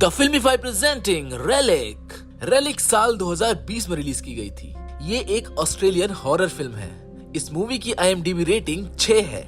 The Filmify presenting Relic. Relic साल 2020 में release की गई थी। ये एक ऑस्ट्रेलियन हॉरर फिल्म है। इस मूवी की IMDb रेटिंग 6 है,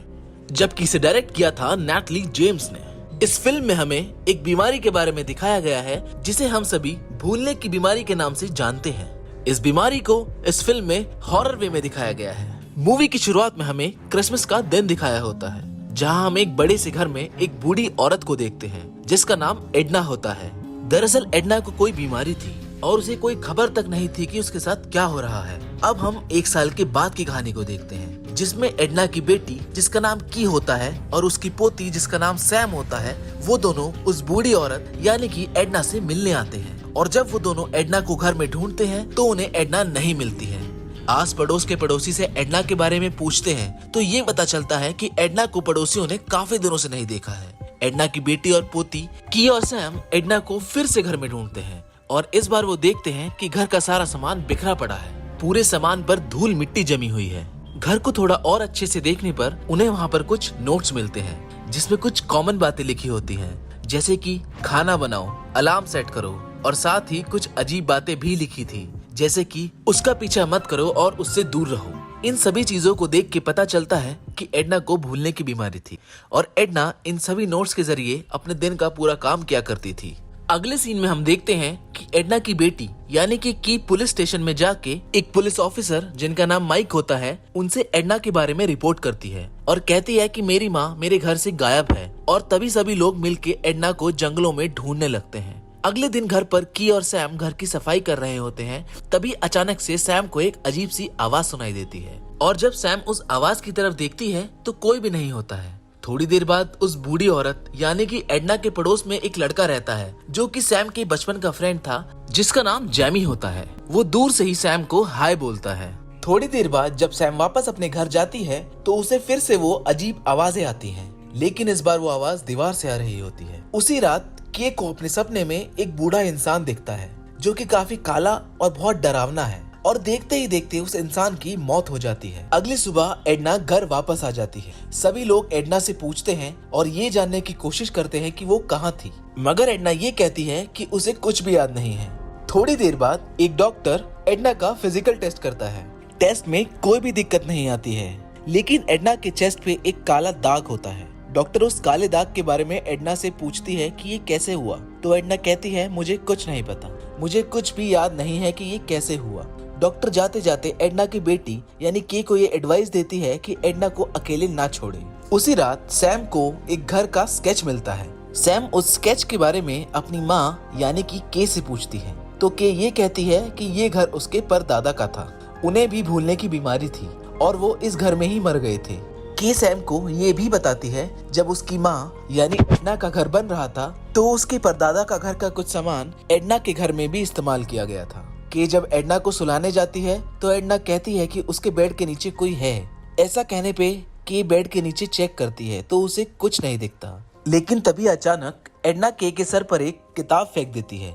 जबकि इसे डायरेक्ट किया था नैटली जेम्स ने। इस फिल्म में हमें एक बीमारी के बारे में दिखाया गया है जिसे हम सभी भूलने की बीमारी के नाम से जानते हैं। इस बीमारी को इस फिल्म में हॉरर वे में दिखाया गया है। मूवी की शुरुआत में हमें क्रिसमस का दिन दिखाया होता है, जहां हम एक बड़े से घर में एक बूढ़ी औरत को देखते हैं जिसका नाम एडना होता है। दरअसल एडना को कोई बीमारी थी और उसे कोई खबर तक नहीं थी कि उसके साथ क्या हो रहा है। अब हम 1 साल के बाद की कहानी को देखते हैं, जिसमें एडना की बेटी जिसका नाम की होता है और उसकी पोती जिसका नाम सैम होता है, वो दोनों उस बूढ़ी औरत यानी कि एडना से मिलने आते हैं। और जब वो दोनों एडना को घर में ढूंढते हैं तो उन्हें एडना नहीं मिलती है। आस पड़ोस के पड़ोसी से एडना के बारे में पूछते हैं तो ये पता चलता है कि एडना को पड़ोसियों ने काफी दिनों से नहीं देखा है। एडना की बेटी और पोती की और सैम एडना को फिर से घर में ढूंढते हैं और इस बार वो देखते हैं कि घर का सारा सामान बिखरा पड़ा है। पूरे सामान पर धूल मिट्टी जमी हुई है। घर को थोड़ा और अच्छे से देखने पर उन्हें वहाँ पर कुछ नोट्स मिलते हैं जिसमें कुछ कॉमन बातें लिखी होती हैं, जैसे कि खाना बनाओ, अलार्म सेट करो, और साथ ही कुछ अजीब बातें भी लिखी थी, जैसे कि उसका पीछा मत करो और उससे दूर रहो। इन सभी चीजों को देख के पता चलता है कि एडना को भूलने की बीमारी थी और एडना इन सभी नोट्स के जरिए अपने दिन का पूरा काम किया करती थी। अगले सीन में हम देखते हैं कि एडना की बेटी यानी कि की पुलिस स्टेशन में जाके एक पुलिस ऑफिसर जिनका नाम माइक होता है उनसे एडना के बारे में रिपोर्ट करती है और कहती है कि मेरी माँ मेरे घर से गायब है। और तभी सभी लोग मिलके एडना को जंगलों में ढूंढने लगते हैं। अगले दिन घर पर की और सैम घर की सफाई कर रहे होते हैं। तभी अचानक से सैम को एक अजीब सी आवाज सुनाई देती है और जब सैम उस आवाज की तरफ देखती है तो कोई भी नहीं होता है। थोड़ी देर बाद उस बूढ़ी औरत यानी कि एडना के पड़ोस में एक लड़का रहता है जो कि सैम के बचपन का फ्रेंड था, जिसका नाम जैमी होता है। वो दूर से ही सैम को हाय बोलता है। थोड़ी देर बाद जब सैम वापस अपने घर जाती है तो उसे फिर से वो अजीब आवाजें आती हैं, लेकिन इस बार वो आवाज दीवार से आ रही होती है। उसी रात के को अपने सपने में एक बूढ़ा इंसान दिखता है जो कि काफी काला और बहुत डरावना है और देखते ही देखते उस इंसान की मौत हो जाती है। अगली सुबह एडना घर वापस आ जाती है। सभी लोग एडना से पूछते हैं और ये जानने की कोशिश करते हैं कि वो कहाँ थी, मगर एडना ये कहती है कि उसे कुछ भी याद नहीं है। थोड़ी देर बाद एक डॉक्टर एडना का फिजिकल टेस्ट करता है। टेस्ट में कोई भी दिक्कत नहीं आती है, लेकिन एडना के चेस्ट पे एक काला दाग होता है। डॉक्टर उस काले दाग के बारे में एडना से पूछती है कि ये कैसे हुआ, तो एडना कहती है मुझे कुछ नहीं पता, मुझे कुछ भी याद नहीं है कि ये कैसे हुआ। डॉक्टर जाते जाते एडना की बेटी यानी के को ये एडवाइस देती है कि एडना को अकेले ना छोड़े। उसी रात सैम को एक घर का स्केच मिलता है। सैम उस स्केच के बारे में अपनी माँ यानी कि के से पूछती है तो के ये कहती है कि ये घर उसके परदादा का था, उन्हें भी भूलने की बीमारी थी और वो इस घर में ही मर गए थे। के सैम को ये भी बताती है जब उसकी माँ यानी एडना का घर बन रहा था तो उसके परदादा का घर का कुछ सामान एडना के घर में भी इस्तेमाल किया गया था। के जब एडना को सुलाने जाती है तो एडना कहती है कि उसके बेड के नीचे कोई है। ऐसा कहने पे के बेड के नीचे चेक करती है तो उसे कुछ नहीं दिखता, लेकिन तभी अचानक एडना के सर पर एक किताब फेंक देती है,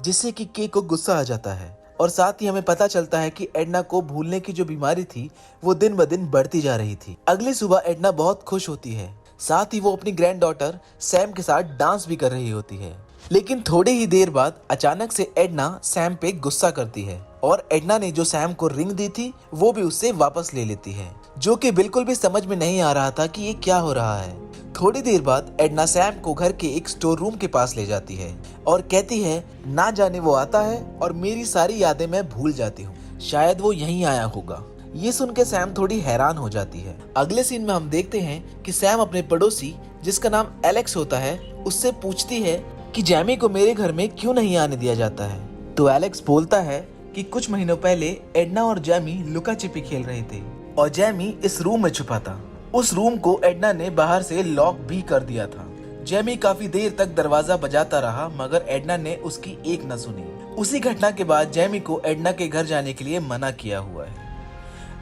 जिससे कि के को गुस्सा आ जाता है और साथ ही हमें पता चलता है कि एडना को भूलने की जो बीमारी थी वो दिन ब दिन बढ़ती जा रही थी। अगली सुबह एडना बहुत खुश होती है, साथ ही वो अपनी ग्रैंड डॉटर सैम के साथ डांस भी कर रही होती है। लेकिन थोड़ी ही देर बाद अचानक से एडना सैम पे गुस्सा करती है और एडना ने जो सैम को रिंग दी थी वो भी उससे वापस ले लेती है, जो कि बिल्कुल भी समझ में नहीं आ रहा था कि ये क्या हो रहा है। थोड़ी देर बाद एडना सैम को घर के एक स्टोर रूम के पास ले जाती है और कहती है ना जाने वो आता है और मेरी सारी यादें मैं भूल जाती हूँ, शायद वो यहीं आया होगा। ये सुन के सैम थोड़ी हैरान हो जाती है। अगले सीन में हम देखते हैं कि सैम अपने पड़ोसी जिसका नाम एलेक्स होता है उससे पूछती है कि जैमी को मेरे घर में क्यों नहीं आने दिया जाता है। तो एलेक्स बोलता है कि कुछ महीनों पहले एडना और जैमी लुका छिपी खेल रहे थे और जैमी इस रूम में छुपा था। उस रूम को एडना ने बाहर से लॉक भी कर दिया था। जैमी काफी देर तक दरवाजा बजाता रहा मगर एडना ने उसकी एक न सुनी। उसी घटना के बाद जैमी को एडना के घर जाने के लिए मना किया हुआ है।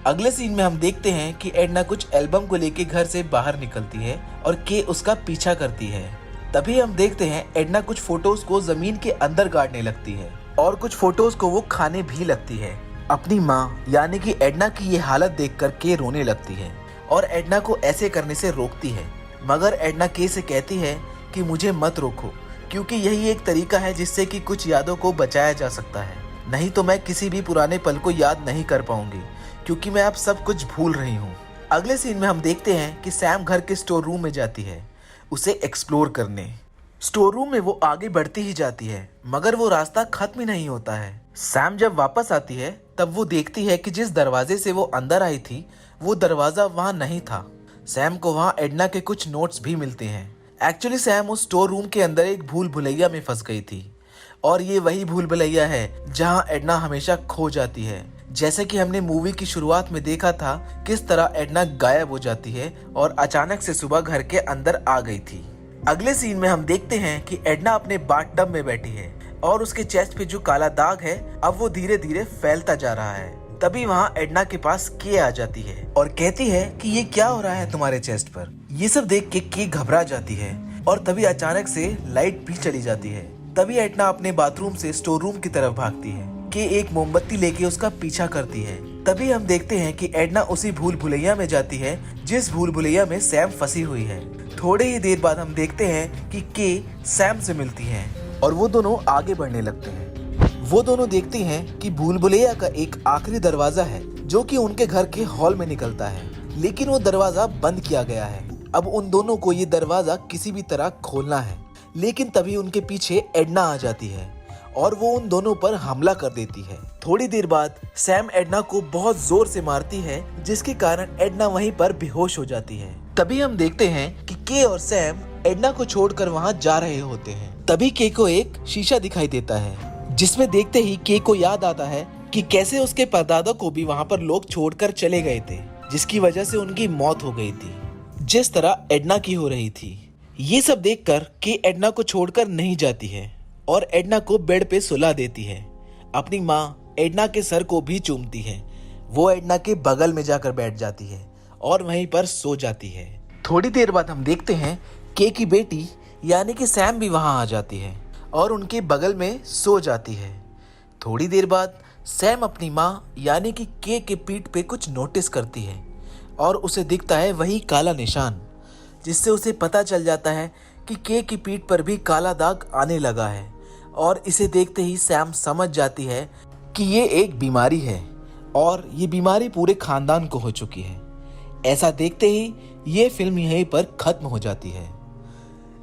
अगले सीन में हम देखते हैं कि एडना कुछ एल्बम को लेके घर से बाहर निकलती है और के उसका पीछा करती है। तभी हम देखते हैं एडना कुछ फोटोज को जमीन के अंदर गाड़ने लगती है और कुछ फोटोज को वो खाने भी लगती है। अपनी माँ यानी कि एडना की ये हालत देखकर के रोने लगती है और एडना को ऐसे करने से रोकती है, मगर एडना के से कहती है कि मुझे मत रोको, क्योंकि यही एक तरीका है जिससे कि कुछ यादों को बचाया जा सकता है। नहीं तो मैं किसी भी पुराने पल को याद नहीं कर पाऊंगी, क्योंकि मैं अब सब कुछ भूल रही हूँ। अगले सीन में हम देखते हैं कि सैम घर के स्टोर रूम में जाती है उसे एक्सप्लोर करने। स्टोर रूम में वो आगे बढ़ती ही जाती है, मगर वो रास्ता खत्म ही नहीं होता है। सैम जब वापस आती है तब वो देखती है कि जिस दरवाजे से वो अंदर आई थी वो दरवाजा वहाँ नहीं था। सैम को वहाँ एडना के कुछ नोट्स भी मिलते हैं। एक्चुअली सैम उस स्टोर रूम के अंदर एक भूल भुलैया में फंस गई थी, और ये वही भूल भुलैया है जहाँ एडना हमेशा खो जाती है। जैसे कि हमने मूवी की शुरुआत में देखा था किस तरह एडना गायब हो जाती है और अचानक से सुबह घर के अंदर आ गई थी। अगले सीन में हम देखते हैं कि एडना अपने बाथटब में बैठी है और उसके चेस्ट पे जो काला दाग है अब वो धीरे धीरे फैलता जा रहा है। तभी वहाँ एडना के पास के आ जाती है और कहती है कि ये क्या हो रहा है तुम्हारे चेस्ट पर। ये सब देख के घबरा जाती है और तभी अचानक से लाइट भी चली जाती है। तभी एडना अपने बाथरूम से स्टोर रूम की तरफ भागती है कि एक मोमबत्ती लेके उसका पीछा करती है। तभी हम देखते हैं कि एडना उसी भूल भुलैया में जाती है जिस भूल भुलैया में सैम फंसी हुई है। थोड़े ही देर बाद हम देखते हैं कि के सैम से मिलती है और वो दोनों आगे बढ़ने लगते हैं। वो दोनों देखती हैं कि भूल भुलैया का एक आखिरी दरवाजा है जो कि उनके घर के हॉल में निकलता है, लेकिन वो दरवाजा बंद किया गया है। अब उन दोनों को ये दरवाजा किसी भी तरह खोलना है, लेकिन तभी उनके पीछे एडना आ जाती है और वो उन दोनों पर हमला कर देती है। थोड़ी देर बाद सैम एडना को बहुत जोर से मारती है, जिसके कारण एडना वहीं पर बेहोश हो जाती है। तभी हम देखते हैं कि के और सैम एडना को छोड़कर वहां जा रहे होते हैं। तभी के को एक शीशा दिखाई देता है, जिसमें देखते ही के को याद आता है कि कैसे उसके परदादा को भी वहां पर लोग छोड़कर चले गए थे, जिसकी वजह से उनकी मौत हो गई थी, जिस तरह एडना की हो रही थी। ये सब देखकर के एडना को छोड़कर नहीं जाती है और एडना को बेड पे सुला देती है। अपनी माँ एडना के सर को भी चूमती है। वो एडना के बगल में जाकर बैठ जाती है और वहीं पर सो जाती है। थोड़ी देर बाद हम देखते हैं के की बेटी यानी कि सैम भी वहां आ जाती है और उनके बगल में सो जाती है। थोड़ी देर बाद सैम अपनी माँ यानी कि के पीठ पे कुछ नोटिस करती है और उसे दिखता है वही काला निशान, जिससे उसे पता चल जाता है कि के की पीठ पर भी काला दाग आने लगा है। और इसे देखते ही सैम समझ जाती है कि ये एक बीमारी है और ये बीमारी पूरे खानदान को हो चुकी है। ऐसा देखते ही ये फिल्म यहीं पर खत्म हो जाती है।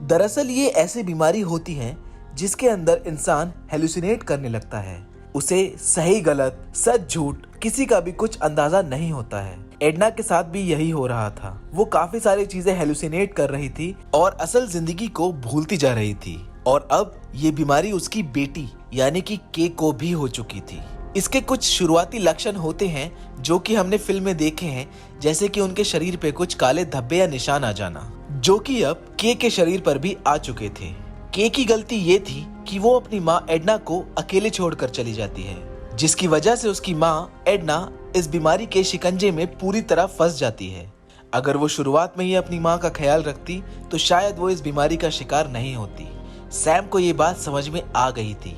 दरअसल ये ऐसी बीमारी होती है जिसके अंदर इंसान हेलुसिनेट करने लगता है। उसे सही गलत, सच झूठ किसी का भी कुछ अंदाजा नहीं होता है। एडना के साथ भी यही हो रहा था। वो काफी सारी चीजें हेलुसिनेट कर रही थी और असल जिंदगी को भूलती जा रही थी। और अब ये बीमारी उसकी बेटी यानी कि के को भी हो चुकी थी। इसके कुछ शुरुआती लक्षण होते हैं जो कि हमने फिल्म में देखे हैं, जैसे कि उनके शरीर पे कुछ काले धब्बे या निशान आ जाना, जो कि अब के शरीर पर भी आ चुके थे। के की गलती ये थी कि वो अपनी माँ एडना को अकेले छोड़कर चली जाती है, जिसकी वजह से उसकी माँ एडना इस बीमारी के शिकंजे में पूरी तरह फंस जाती है। अगर वो शुरुआत में ही अपनी माँ का ख्याल रखती तो शायद वो इस बीमारी का शिकार नहीं होती। सैम को ये बात समझ में आ गई थी,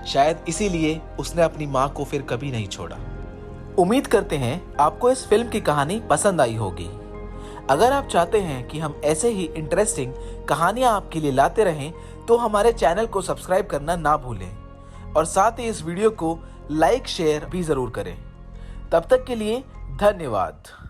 शायद इसीलिए उसने अपनी माँ को फिर कभी नहीं छोड़ा। उम्मीद करते हैं आपको इस फिल्म की कहानी पसंद आई होगी। अगर आप चाहते हैं कि हम ऐसे ही इंटरेस्टिंग कहानियां आपके लिए लाते रहें तो हमारे चैनल को सब्सक्राइब करना ना भूलें और साथ ही इस वीडियो को लाइक शेयर भी जरूर करें। तब तक के लिए धन्यवाद।